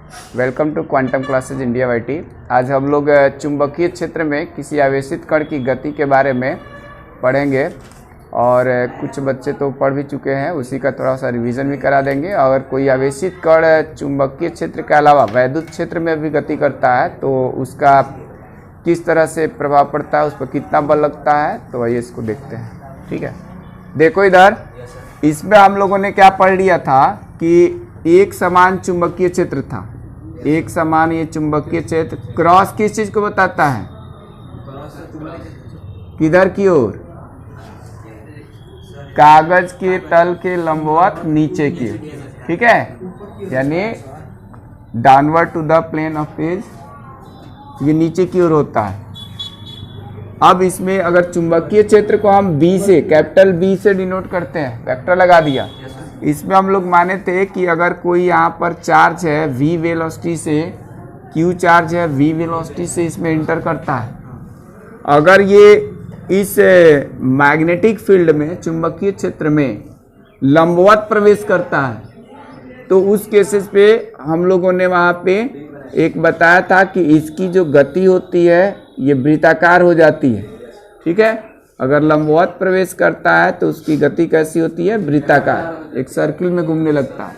Welcome to quantum classes India YT. आज हम लोग चुंबकीय क्षेत्र में किसी आवेशित कण की गति के बारे में पढ़ेंगे और कुछ बच्चे तो पढ़ भी चुके हैं, उसी का थोड़ा सा रिवीजन भी करा देंगे। और कोई आवेशित कण चुंबकीय क्षेत्र के अलावा वैद्युत क्षेत्र में भी गति करता है तो उसका किस तरह से प्रभाव पड़ता है, उस पर कितना बल लगता है, तो वही इसको देखते हैं। ठीक है, देखो इधर इसमें हम लोगों ने क्या पढ़ लिया था कि एक समान चुंबकीय क्षेत्र था। एक समान ये चुंबकीय क्षेत्र क्रॉस किस चीज को बताता है, किधर की ओर, कागज के तल के लंबवत नीचे की। ठीक है, यानी downward to the plane of page, ये नीचे की ओर होता है। अब इसमें अगर चुंबकीय क्षेत्र को हम बी से, कैपिटल बी से डिनोट करते हैं, वेक्टर लगा दिया। इसमें हम लोग माने थे कि अगर कोई यहाँ पर चार्ज है v वेलोसिटी से, q चार्ज है v वेलोसिटी से इसमें इंटर करता है, अगर ये इस मैग्नेटिक फील्ड में, चुंबकीय क्षेत्र में लंबवत प्रवेश करता है तो उस केसेस पे हम लोगों ने वहाँ पे एक बताया था कि इसकी जो गति होती है ये वृत्ताकार हो जाती है। ठीक है, अगर लंबवत प्रवेश करता है तो उसकी गति कैसी होती है, वृत्ताकार, एक सर्किल में घूमने लगता है।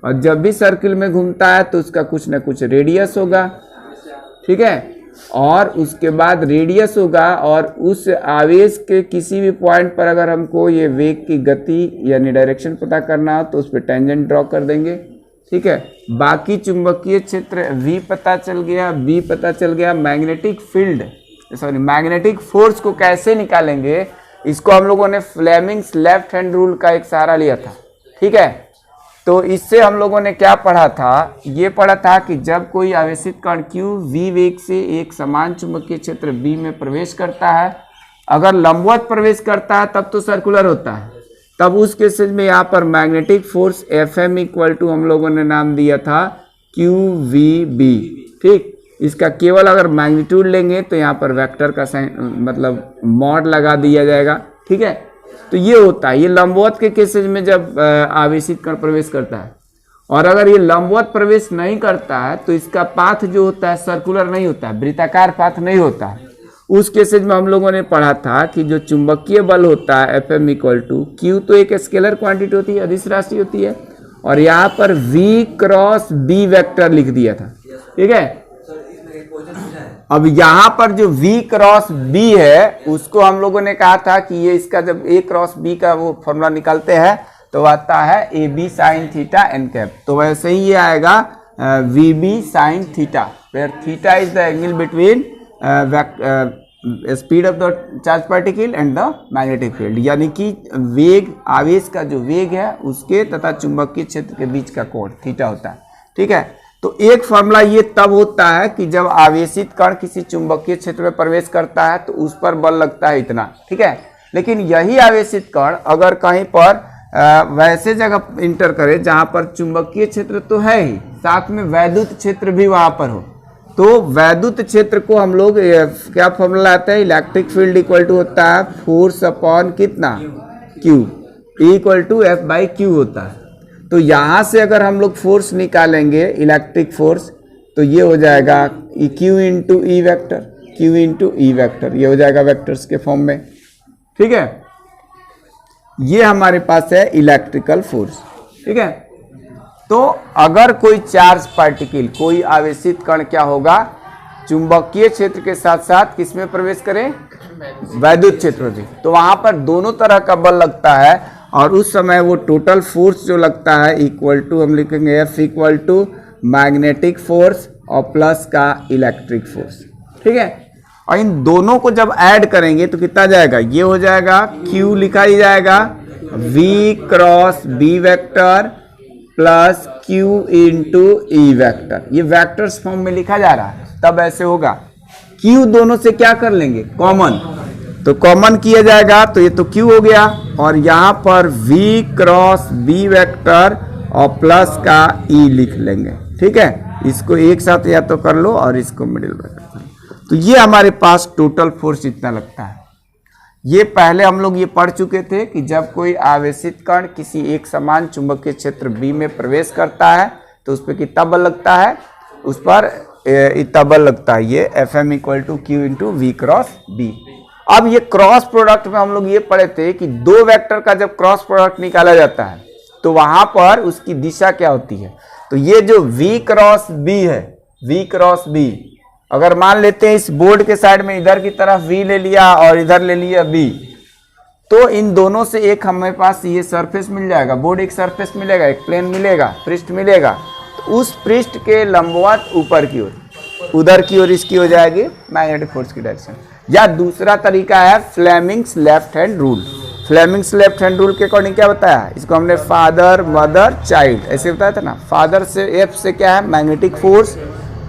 और जब भी सर्किल में घूमता है तो उसका कुछ ना कुछ रेडियस होगा। ठीक है, और उसके बाद रेडियस होगा और उस आवेश के किसी भी पॉइंट पर अगर हमको ये वेग की गति यानी डायरेक्शन पता करना हो तो उस पर टेंजेंट ड्रॉ कर देंगे। ठीक है, बाकी चुंबकीय क्षेत्र V पता चल गया, B पता चल गया। Magnetic field, sorry magnetic force को कैसे निकालेंगे, इसको हम लोगों ने फ्लेमिंग्स लेफ्ट हैंड रूल का एक सहारा लिया था। ठीक है, तो इससे हम लोगों ने क्या पढ़ा था, ये पढ़ा था कि जब कोई आवेशित कण Q V वेग से एक समान चुंबकीय क्षेत्र B में प्रवेश करता है, अगर लंबवत प्रवेश करता है तब तो सर्कुलर होता है, तब उस केसेस में यहाँ पर magnetic force Fm equal to हम लोगों ने नाम दिया था QVB। ठीक, इसका केवल अगर मैग्नीट्यूड लेंगे तो यहाँ पर वेक्टर का साइन मतलब मॉड लगा दिया जाएगा। ठीक है, तो ये होता है, ये लंबवत के केसेस में जब आवेशित कण प्रवेश करता है। और अगर ये लंबवत प्रवेश नहीं करता है तो इसका पाथ जो होता है सर्कुलर नहीं होता है, वृत्ताकार पाथ नहीं होता है। उस केसेज में हम लोगों ने पढ़ा था कि जो चुंबकीय बल होता है Fm इक्वल टू Q, तो एक स्केलर क्वांटिटी होती है, अदिश राशि होती है, और यहाँ पर V क्रॉस B वेक्टर लिख दिया था। ठीक है, अब यहाँ पर जो V क्रॉस B है उसको हम लोगों ने कहा था कि ये इसका जब A क्रॉस B का वो फॉर्मूला निकालते हैं तो आता है AB sine theta n cap. तो वैसे ही ये आएगा VB sine theta, where theta is the angle between speed of the charge particle and the magnetic field, यानी कि वेग, आवेश का जो वेग है उसके तथा चुंबकीय क्षेत्र के बीच का कोण थीटा होता है। ठीक है, तो एक फॉर्मूला ये तब होता है कि जब आवेशित कण किसी चुंबकीय क्षेत्र में प्रवेश करता है तो उस पर बल लगता है इतना। ठीक है, लेकिन यही आवेशित कण अगर कहीं पर वैसे जगह इंटर करे जहां पर चुंबकीय क्षेत्र तो है ही, साथ में वैद्युत क्षेत्र भी वहां पर हो, तो वैद्युत क्षेत्र को हम लोग क्या फॉर्मूला लाते हैं, इलेक्ट्रिक फील्ड इक्वल टू होता है फोर्स अपॉन कितना, Q, इक्वल टू F/Q होता है। तो यहाँ से अगर हम लोग फोर्स निकालेंगे, इलेक्ट्रिक फोर्स, तो ये हो जाएगा Q into E vector, Q into E vector, ये हो जाएगा वेक्टर्स के फॉर्म में। ठीक है, ये हमारे पास है इलेक्ट्रिकल फोर्स। ठीक है, तो अगर कोई चार्ज पार्टिकल, कोई आवेशित कण क्या होगा, चुंबकीय क्षेत्र के साथ साथ किसमें प्रवेश करे, वैद्युत क्षेत्र में, तो वहां पर दोनों तरह का बल लगता है और उस समय वो टोटल फोर्स जो लगता है इक्वल टू हम लिखेंगे F equal to magnetic force और प्लस का इलेक्ट्रिक फोर्स। ठीक है, और इन दोनों को जब ऐड करेंगे तो कितना जाएगा, ये हो जाएगा Q लिखा ही जाएगा V cross B vector plus Q into E vector, ये वेक्टर्स फॉर्म में लिखा जा रहा है। तब ऐसे होगा Q दोनों से क्या कर लेंगे, कॉमन, तो कॉमन किया जाएगा तो ये तो Q हो गया, और यहाँ पर V क्रॉस B वेक्टर और प्लस का E लिख लेंगे। ठीक है, इसको एक साथ या तो कर लो और इसको मिडिल में, तो ये हमारे पास टोटल फोर्स इतना लगता है। ये पहले हम लोग ये पढ़ चुके थे कि जब कोई आवेशित कण किसी एक समान चुंबकीय क्षेत्र B में प्रवेश करता है तो उस पर कितना बल लगता है, उस पर इतना बल लगता है। ये Fm equal to q into v cross B. अब ये क्रॉस प्रोडक्ट में हम लोग ये पढ़े थे कि दो वेक्टर का जब क्रॉस प्रोडक्ट निकाला जाता है तो वहां पर उसकी दिशा क्या होती है। तो ये जो v क्रॉस b है, v क्रॉस b, अगर मान लेते हैं इस बोर्ड के साइड में इधर की तरफ v ले लिया और इधर ले लिया b, तो इन दोनों से एक हमारे पास ये सरफेस मिल जाएगा, बोर्ड एक सरफेस मिलेगा, एक प्लेन मिलेगा, पृष्ठ मिलेगा। तो उस पृष्ठ के लंबवत ऊपर की ओर, उधर की ओर इसकी हो जाएगी मैग्नेटिक फोर्स की डायरेक्शन। या दूसरा तरीका है Fleming's left hand rule. Fleming's left hand rule के अकॉर्डिंग क्या बताया, इसको हमने फादर मदर चाइल्ड ऐसे बताया था ना। फादर से F से क्या है मैग्नेटिक फोर्स,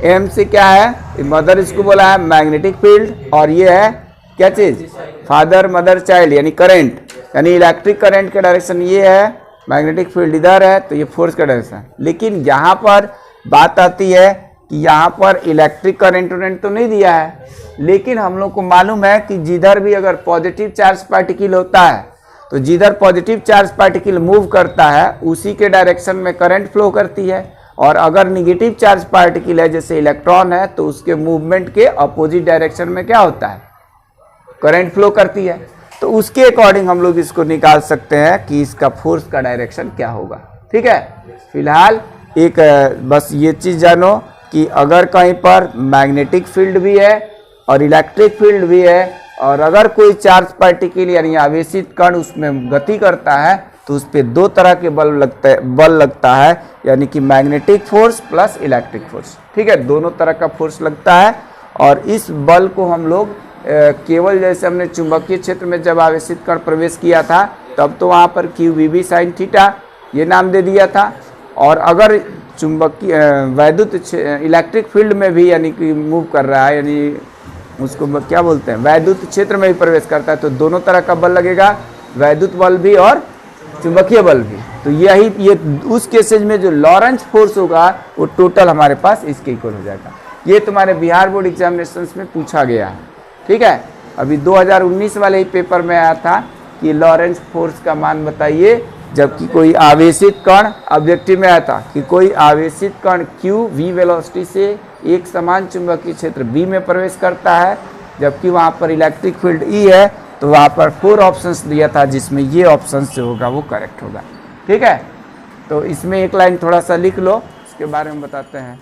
M से क्या है मदर, इसको बोला है मैग्नेटिक फील्ड, और ये है क्या चीज फादर मदर चाइल्ड यानी करंट, यानी इलेक्ट्रिक करंट का डायरेक्शन ये है, मैग्नेटिक फील्ड इधर है, तो ये फोर्स का डायरेक्शन। लेकिन यहाँ पर बात आती है कि यहाँ पर इलेक्ट्रिक करंट तो नहीं दिया है, लेकिन हम लोग को मालूम है कि जिधर भी अगर पॉजिटिव चार्ज पार्टिकल होता है तो जिधर पॉजिटिव चार्ज पार्टिकल मूव करता है उसी के डायरेक्शन में करंट फ्लो करती है, और अगर निगेटिव चार्ज पार्टिकल है जैसे इलेक्ट्रॉन है तो उसके मूवमेंट के अपोजिट डायरेक्शन में क्या होता है करंट फ्लो करती है। तो उसके अकॉर्डिंग हम लोग इसको निकाल सकते हैं कि इसका फोर्स का डायरेक्शन क्या होगा। ठीक है, फिलहाल एक बस ये चीज जानो कि अगर कहीं पर मैग्नेटिक फील्ड भी है और इलेक्ट्रिक फील्ड भी है, और अगर कोई चार्ज पार्टिकल यानी आवेशित कण उसमें गति करता है तो उस पर दो तरह के बल लगता है, यानी कि magnetic force plus electric force. ठीक है, दोनों तरह का फोर्स लगता है। और इस बल को हम लोग केवल जैसे हमने चुंबकीय क्षेत्र में जब आवेशित कण प्रवेश किया था तब तो वहाँ पर QVB sin थीटा ये नाम दे दिया था, और अगर चुंबकीय वैद्युत इलेक्ट्रिक फील्ड में भी यानी कि मूव कर रहा है, यानी उसको क्या बोलते हैं वैद्युत क्षेत्र में भी प्रवेश करता है, तो दोनों तरह का बल लगेगा, वैद्युत बल भी और चुंबकीय बल भी। तो यही ये उस केसेज में जो लॉरेंज फोर्स होगा वो टोटल हमारे पास इसके इक्वल हो जाएगा। ये तुम्हारे बिहार बोर्ड एग्जामिनेशंस में पूछा गया है। ठीक है, अभी 2019 वाले ही पेपर में आया था कि लॉरेंज फोर्स का मान बताइए, जबकि कोई आवेशित कण ऑब्जेक्टिव में आया था कि कोई आवेशित कण Q v वेलोसिटी से एक समान चुंबकीय क्षेत्र B में प्रवेश करता है, जबकि वहाँ पर इलेक्ट्रिक फील्ड E है, तो वहाँ पर 4 ऑप्शंस दिया था जिसमें ये ऑप्शंस जो होगा वो करेक्ट होगा। ठीक है, तो इसमें एक लाइन थोड़ा सा लिख लो, इसके बारे में बताते हैं।